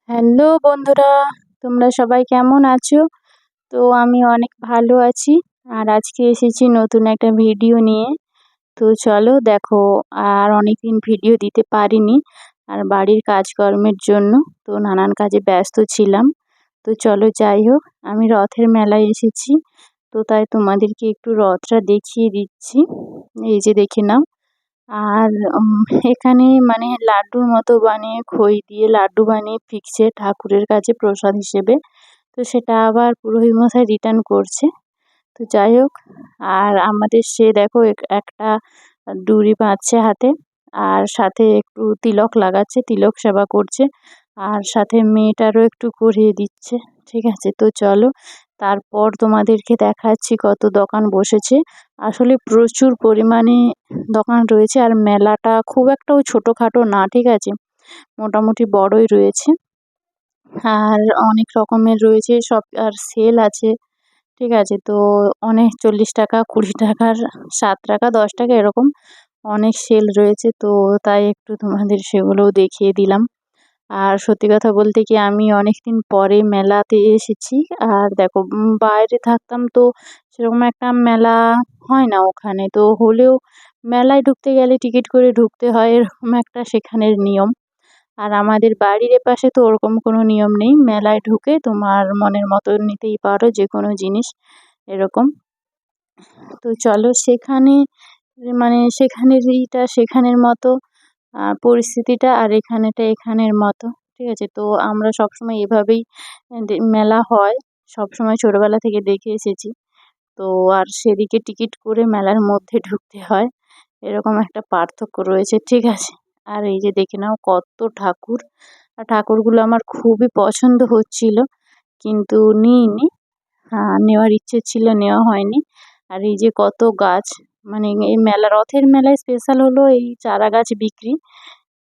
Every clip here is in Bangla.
হ্যালো বন্ধুরা, তোমরা সবাই কেমন আছো? তো আমি অনেক ভালো আছি। আর আজকে এসেছি নতুন একটা ভিডিও নিয়ে। তো চলো দেখো, আর অনেকদিন ভিডিও দিতে পারিনি, আর বাড়ির কাজকর্মের জন্য তো নানান কাজে ব্যস্ত ছিলাম। তো চলো যাই হোক, আমি রথের মেলায় এসেছি। তো তাই তোমাদেরকে একটু রথটা দেখিয়ে দিচ্ছি। এই যে দেখে নাও। আর এখানে মানে লাড্ডুর মতো বানিয়ে, খই দিয়ে লাড্ডু বানিয়ে ফিকছে ঠাকুরের কাছে প্রসাদ হিসেবে। তো সেটা আবার পুরোহিত মশাই রিটার্ন করছে। তো যাই হোক, আর আমাদের সে দেখো একটা ডুরি বাঁধছে হাতে, আর সাথে একটু তিলক লাগাচ্ছে, তিলক সেবা করছে, আর সাথে মেয়েটারও একটু করিয়ে দিচ্ছে। ঠিক আছে, তো চলো তারপর তোমাদেরকে দেখাচ্ছি কত দোকান বসেছে। আসলে প্রচুর পরিমাণে দোকান রয়েছে, আর মেলাটা খুব একটাও ছোটোখাটো না, ঠিক আছে, মোটামুটি বড়ই রয়েছে। আর অনেক রকমের রয়েছে সব, আর সেল আছে। ঠিক আছে, তো অনেক 40 টাকা, 20 টাকার, 7 টাকা, 10 টাকা এরকম অনেক সেল রয়েছে। তো তাই একটু তোমাদের সেগুলোও দেখিয়ে দিলাম। আর সত্যি কথা বলতে কি, আমি অনেক দিন পরে মেলাতে এসেছি। আর দেখো, বাইরে থাকতাম তো সেরকম একটা মেলা হয় না ওখানে, তো হলেও মেলায় ঢুকতে গেলে টিকিট করে ঢুকতে হয়, এরকম একটা সেখানের নিয়ম। আর আমাদের বাড়ির এপাশে তো ওরকম কোনো নিয়ম নেই, মেলায় ঢুকে তোমার মনের মতো নিতেই পারো যে কোনো জিনিস, এরকম। তো চলো সেখানে, মানে সেখানের এইটা সেখানের মতো, পরিস্থিতিটা আর এখানেটা এখানের মতো। ঠিক আছে, তো আমরা সবসময় এভাবেই মেলা হয়, সবসময় ছোটবেলা থেকে দেখে এসেছি। তো আর সেদিকে টিকিট করে মেলার মধ্যে ঢুকতে হয়, এরকম একটা পার্থক্য রয়েছে। ঠিক আছে, আর এই যে দেখে নাও কত ঠাকুর। আর ঠাকুরগুলো আমার খুবই পছন্দ হচ্ছিল, কিন্তু নিইনি। নেওয়ার ইচ্ছে ছিল, নেওয়া হয়নি। আর এই যে কত গাছ, মানে এই মেলা, রথের মেলায় স্পেশাল হলো এই চারা গাছ বিক্রি।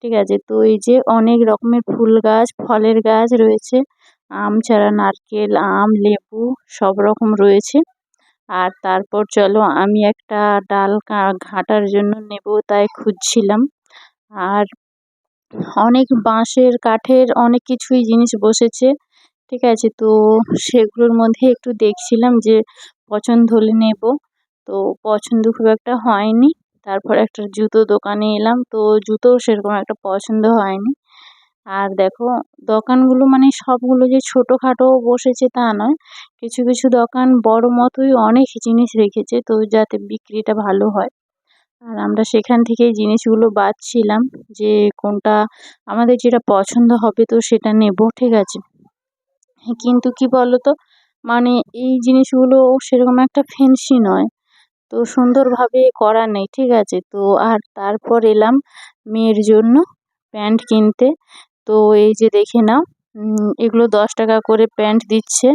ঠিক আছে, তো এই যে অনেক রকমের ফুল গাছ, ফলের গাছ রয়েছে, আম চারা, নারকেল, আম, লেবু সব রকম রয়েছে। আর তারপর চলো, আমি একটা ডাল ঘাটার জন্য নেব, তাই খুঁজছিলাম। আর অনেক বাঁশের, কাঠের অনেক কিছুই জিনিস বসেছে। ঠিক আছে, তো সেগুলোর মধ্যে একটু দেখছিলাম যে পছন্দ হলে নেব। তো পছন্দ খুব একটা হয়নি। তারপর একটা জুতো দোকানে এলাম, তো জুতোও সেরকম একটা পছন্দ হয়নি। আর দেখো, দোকানগুলো মানে সবগুলো যে ছোটোখাটো বসেছে তা নয়, কিছু কিছু দোকান বড় মতোই অনেক জিনিস রেখেছে, তো যাতে বিক্রিটা ভালো হয়। আর আমরা সেখান থেকেই জিনিসগুলো বাছছিলাম যে কোনটা আমাদের যেটা পছন্দ হবে তো সেটা নেব। ঠিক আছে, কিন্তু কি বলতো, মানে এই জিনিসগুলো সেরকম একটা ফ্যান্সি নয়, তো সুন্দরভাবে করা নেই। ঠিক আছে, তো আর তারপর এলাম মেয়ের জন্য প্যান্ট কিনতে। তো এই যে দেখে নাও, এগুলো 10 টাকা করে প্যান্ট দিচ্ছে।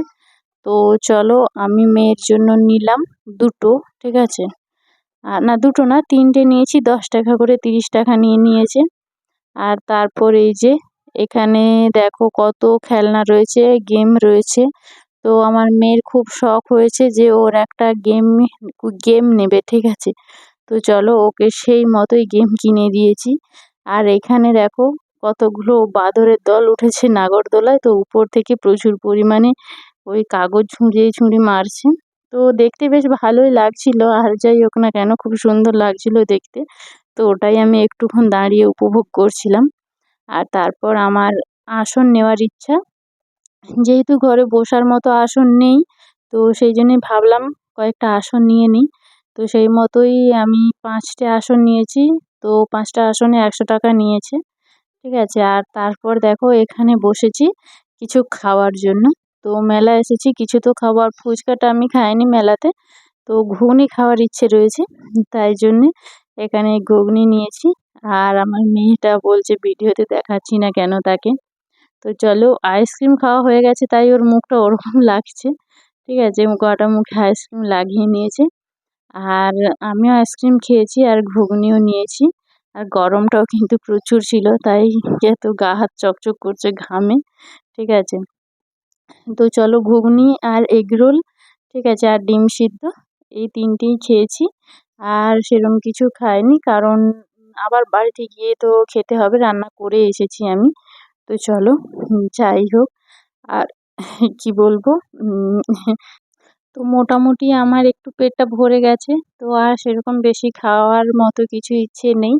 তো চলো, আমি মেয়ের জন্য নিলাম দুটো। ঠিক আছে, আর না, দুটো না, তিনটে নিয়েছি, 10 টাকা করে, 30 টাকা নিয়ে নিয়েছে। আর তারপর এই যে এখানে দেখো কত খেলনা রয়েছে, গেম রয়েছে। তো আমার মেয়ের খুব শখ হয়েছে যে ওর একটা গেম গেম নেবে। ঠিক আছে, তো চলো ওকে সেই মতোই গেম কিনে দিয়েছি। আর এখানে দেখো কতগুলো বাঁদরের দল উঠেছে নাগরদোলায়, তো উপর থেকে প্রচুর পরিমাণে ওই কাগজ ঝুড়িয়ে ঝুড়ি মারছে। তো দেখতে বেশ ভালোই লাগছিল, আর যাই হোক না কেন, খুব সুন্দর লাগছিল দেখতে। তো ওটাই আমি একটুক্ষণ দাঁড়িয়ে উপভোগ করছিলাম। আর তারপর আমার আসন নেওয়ার ইচ্ছা, যেহেতু ঘরে বসার মতো আসন নেই, তো সেই জন্যই ভাবলাম কয়েকটা আসন নিয়ে নিই। তো সেই মতোই আমি 5টে আসন নিয়েছি। তো 5টা আসনে 100 টাকা নিয়েছে। ঠিক আছে, আর তারপর দেখো এখানে বসেছি কিছু খাওয়ার জন্য। তো মেলায় এসেছি, কিছু তো খাবার, ফুচকাটা আমি খাইনি মেলাতে, তো ঘুগনি খাওয়ার ইচ্ছে রয়েছে, তাই জন্যে এখানে ঘুগনি নিয়েছি। আর আমার মেয়েটা বলছে ভিডিওতে দেখাচ্ছি না কেন তাকে। তো চলো, আইসক্রিম খাওয়া হয়ে গেছে তাই ওর মুখটা ওরকম লাগছে। ঠিক আছে, গোটা মুখে আইসক্রিম লাগিয়ে নিয়েছে। আর আমিও আইসক্রিম খেয়েছি, আর ঘুগনিও নিয়েছি। আর গরমটাও কিন্তু প্রচুর ছিল, তাই এত গা হাত চকচক করছে ঘামে। ঠিক আছে, তো চলো, ঘুগনি আর এগরোল, ঠিক আছে, আর ডিম সিদ্ধ, এই তিনটেই খেয়েছি। আর সেরকম কিছু খাইনি, কারণ আবার বাড়িতে গিয়ে তো খেতে হবে, রান্না করে এসেছি আমি। তো চলো যাই হোক। আর কি বলবো, তো মোটামুটি আমার একটু পেটটা ভরে গেছে, তো আর সেরকম বেশি খাওয়ার মতো কিছু ইচ্ছে নেই।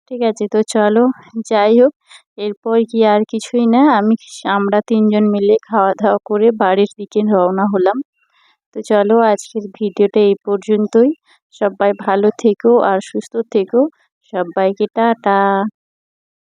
ঠিক আছে, তো চলো যাই হোক। এরপর কি আর কিছুই না, আমরা তিনজন মিলে খাওয়া দাওয়া করে বাড়ির দিকে রওনা হলাম। তো চলো আজকের ভিডিওটা এই পর্যন্তই। সবাই ভালো থেকো আর সুস্থ থেকো। সবাইকে টাটা।